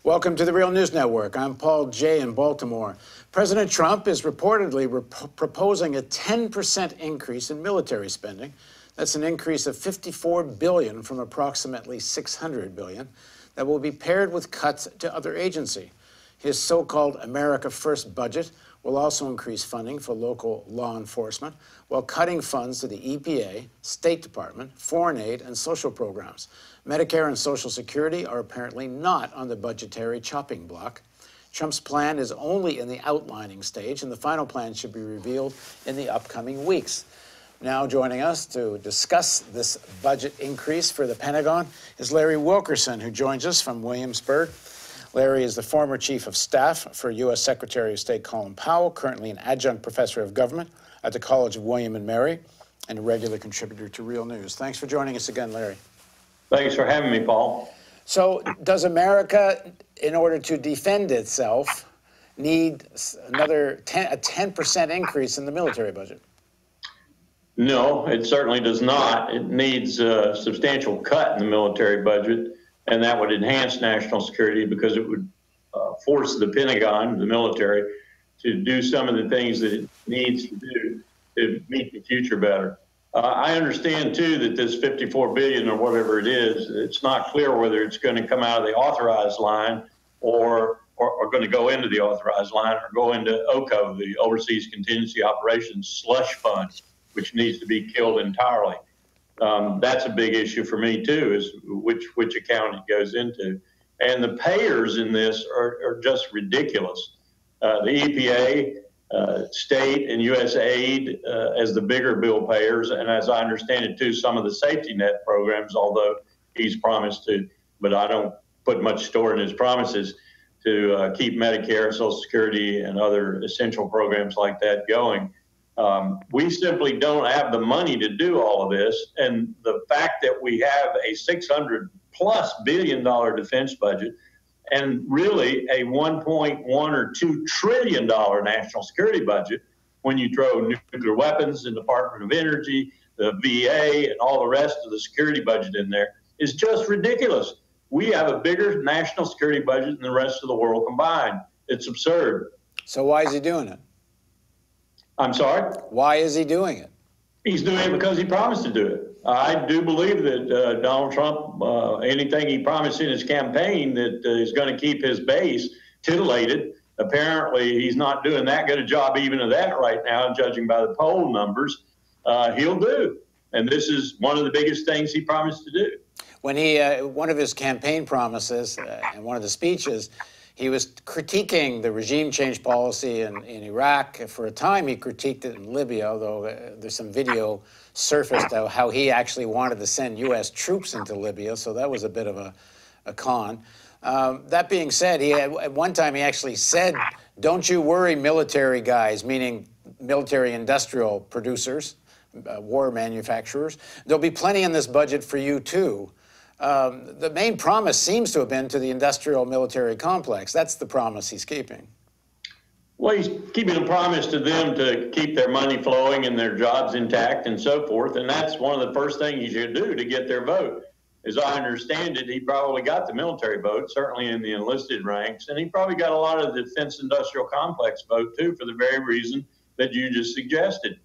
Welcome to the Real News Network. I'm Paul Jay in Baltimore. President Trump is reportedly proposing a 10% increase in military spending. That's an increase of $54 billion from approximately $600 billion that will be paired with cuts to other agencies. His so-called America First budget will also increase funding for local law enforcement while cutting funds to the EPA, State Department, foreign aid, and social programs. Medicare and Social Security are apparently not on the budgetary chopping block. Trump's plan is only in the outlining stage, and the final plan should be revealed in the upcoming weeks. Now joining us to discuss this budget increase for the Pentagon is Larry Wilkerson, who joins us from Williamsburg. Larry is the former chief of staff for U.S. Secretary of State Colin Powell, currently an adjunct professor of government at the College of William and Mary, and a regular contributor to Real News. Thanks for joining us again, Larry. Thanks for having me, Paul. So does America, in order to defend itself, need another a 10% increase in the military budget? No, it certainly does not. It needs a substantial cut in the military budget, and that would enhance national security because it would force the Pentagon, the military, to do some of the things that it needs to do to meet the future better. I understand, too, that this $54 billion or whatever it is, it's not clear whether it's going to come out of the authorized line or going to go into the authorized line or go into OCO, the Overseas Contingency Operations Slush Fund, which needs to be killed entirely. That's a big issue for me, too, is which account it goes into. And the payers in this are just ridiculous. The EPA, state and U.S. aid as the bigger bill payers, and as I understand it, too, some of the safety net programs, although he's promised to, but I don't put much store in his promises, to keep Medicare, Social Security, and other essential programs like that going. We simply don't have the money to do all of this, and the fact that we have a $600+ billion defense budget and really a $1.1 or $2 trillion national security budget, when you throw nuclear weapons, the Department of Energy, the VA, and all the rest of the security budget in there, is just ridiculous. We have a bigger national security budget than the rest of the world combined. It's absurd. So why is he doing it? I'm sorry? Why is he doing it? He's doing it because he promised to do it. I do believe that Donald Trump, anything he promised in his campaign that is going to keep his base titillated. Apparently, he's not doing that good a job even of that right now, judging by the poll numbers. He'll do. And this is one of the biggest things he promised to do. When he, one of his campaign promises and one of the speeches, he was critiquing the regime change policy in Iraq. For a time, he critiqued it in Libya, although there's some video surfaced of how he actually wanted to send U.S. troops into Libya, so that was a bit of a con. That being said, at one time he actually said, "Don't you worry, military guys," meaning military industrial producers, war manufacturers. "There'll be plenty in this budget for you, too." The main promise seems to have been to the industrial military complex. That's the promise he's keeping. Well, he's keeping a promise to them to keep their money flowing and their jobs intact and so forth. And that's one of the first things he should do to get their vote. As I understand it, he probably got the military vote, certainly in the enlisted ranks. And he probably got a lot of the defense industrial complex vote, too, for the very reason that you just suggested.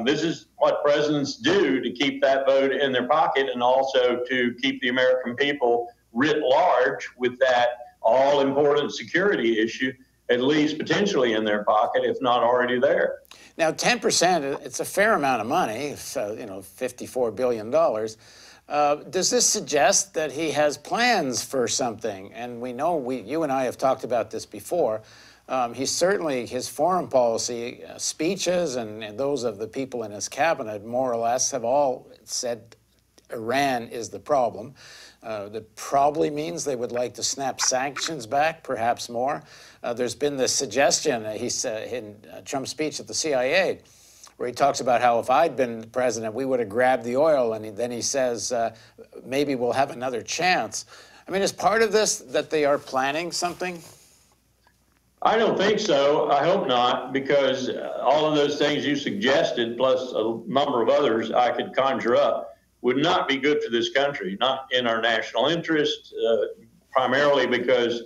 This is what presidents do to keep that vote in their pocket and also to keep the American people writ large with that all-important security issue, at least potentially in their pocket, if not already there. Now, 10%, it's a fair amount of money, so, $54 billion. Does this suggest that he has plans for something? And we know, you and I have talked about this before. He's certainly, his foreign policy speeches and those of the people in his cabinet, more or less, have all said Iran is the problem. That probably means they would like to snap sanctions back, perhaps more. There's been this suggestion, he said in Trump's speech at the CIA, where he talks about how if I'd been president, we would have grabbed the oil, and then he says, maybe we'll have another chance. I mean, is part of this that they are planning something? I don't think so. I hope not, because all of those things you suggested, plus a number of others I could conjure up, would not be good for this country, not in our national interest, primarily because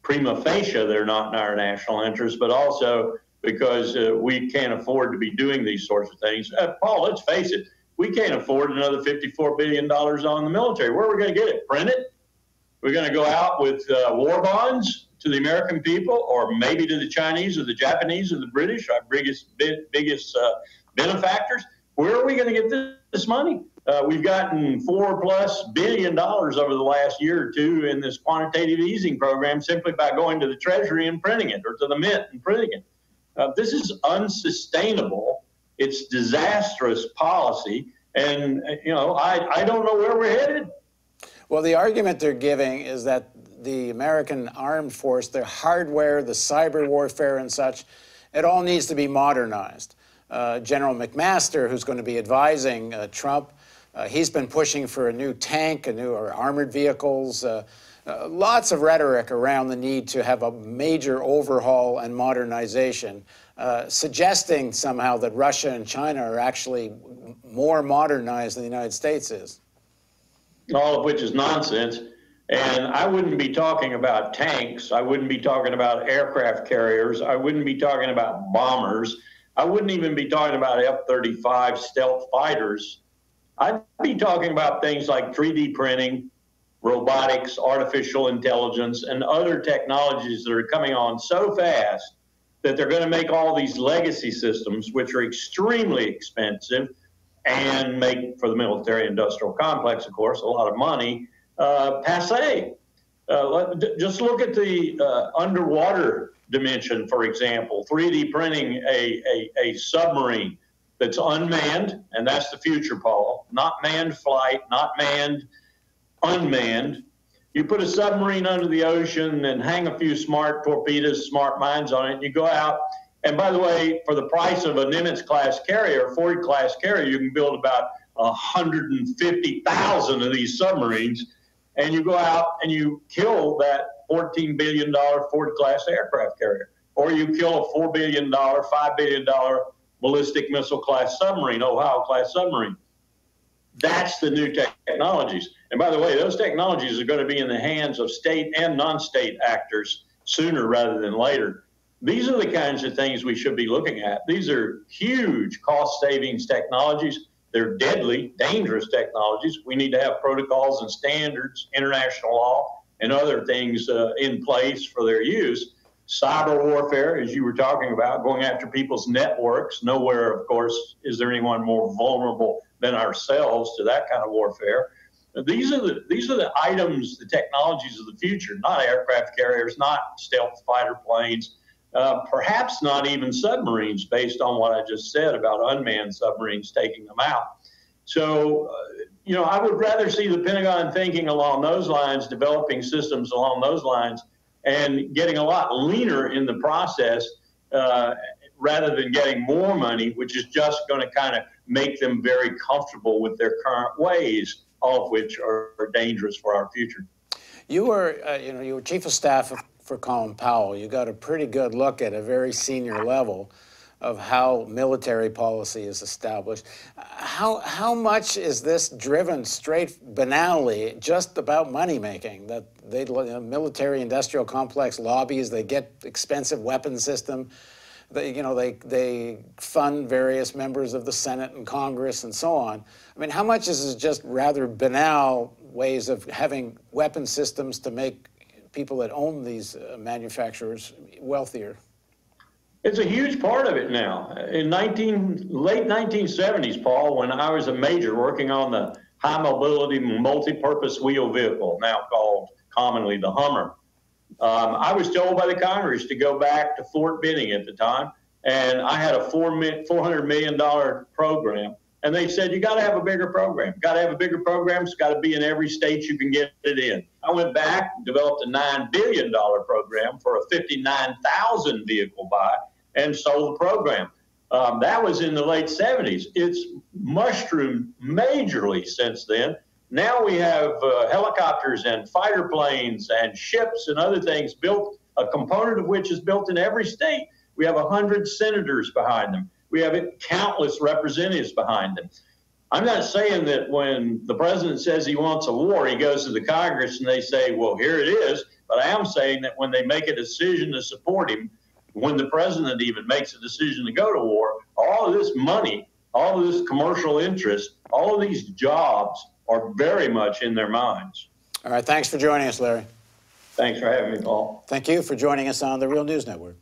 prima facie they're not in our national interest, but also because we can't afford to be doing these sorts of things. Paul, let's face it, we can't afford another $54 billion on the military. Where are we going to get it? Print it? We're going to go out with war bonds to the American people, or maybe to the Chinese or the Japanese or the British, our biggest benefactors. Where are we going to get this money? We've gotten $4+ billion over the last year or two in this quantitative easing program simply by going to the Treasury and printing it, or to the Mint and printing it. This is unsustainable. It's disastrous policy, and I don't know where we're headed. Well, the argument they're giving is that the American armed force, their hardware, the cyber warfare and such, it all needs to be modernized. General McMaster, who's going to be advising Trump, he's been pushing for a new tank, or armored vehicles, lots of rhetoric around the need to have a major overhaul and modernization, suggesting somehow that Russia and China are actually more modernized than the United States is. All of which is nonsense. And I wouldn't be talking about tanks. I wouldn't be talking about aircraft carriers. I wouldn't be talking about bombers. I wouldn't even be talking about F-35 stealth fighters. I'd be talking about things like 3D printing, robotics, artificial intelligence, and other technologies that are coming on so fast that they're going to make all these legacy systems, which are extremely expensive and make, for the military-industrial complex, of course, a lot of money, passé. Just look at the underwater dimension, for example. 3D printing a submarine that's unmanned, and that's the future, Paul. Not manned flight, not manned, unmanned. You put a submarine under the ocean and hang a few smart torpedoes, smart mines on it, and you go out. And by the way, for the price of a Nimitz-class carrier, Ford-class carrier, you can build about 150,000 of these submarines, and you go out and you kill that $14 billion Ford-class aircraft carrier, or you kill a $4 billion, $5 billion ballistic missile-class submarine, Ohio-class submarine. That's the new technologies. And by the way, those technologies are going to be in the hands of state and non-state actors sooner rather than later. These are the kinds of things we should be looking at. These are huge cost savings technologies. They're deadly, dangerous technologies. We need to have protocols and standards, international law, and other things in place for their use. Cyber warfare, as you were talking about, going after people's networks. Nowhere, of course, is there anyone more vulnerable than ourselves to that kind of warfare. These are the items, the technologies of the future, not aircraft carriers, not stealth fighter planes, perhaps not even submarines, based on what I just said about unmanned submarines taking them out. So, I would rather see the Pentagon thinking along those lines, developing systems along those lines, and getting a lot leaner in the process rather than getting more money, which is just going to kind of make them very comfortable with their current ways, all of which are dangerous for our future. You were, you were chief of staff for Colin Powell. You got a pretty good look at a very senior level of how military policy is established. How much is this driven straight banally just about money making? That military industrial complex lobbies, they get expensive weapon system. They fund various members of the Senate and Congress and so on. I mean, how much is it just rather banal ways of having weapon systems to make people that own these manufacturers wealthier? It's a huge part of it now. In late 1970s, Paul, when I was a major working on the high mobility multi-purpose wheel vehicle, now called commonly the Hummer, I was told by the Congress to go back to Fort Benning at the time, and I had a $400 million program. And they said, you got to have a bigger program. Got to have a bigger program. It's got to be in every state you can get it in. I went back and developed a $9 billion program for a 59,000 vehicle buy and sold the program. That was in the late 70s. It's mushroomed majorly since then. Now we have helicopters and fighter planes and ships and other things built, a component of which is built in every state. We have 100 senators behind them. We have countless representatives behind them. I'm not saying that when the president says he wants a war, he goes to the Congress and they say, well, here it is. But I am saying that when they make a decision to support him, when the president even makes a decision to go to war, all of this money, all of this commercial interest, all of these jobs are very much in their minds. All right, thanks for joining us, Larry. Thanks for having me, Paul. Thank you for joining us on the Real News Network.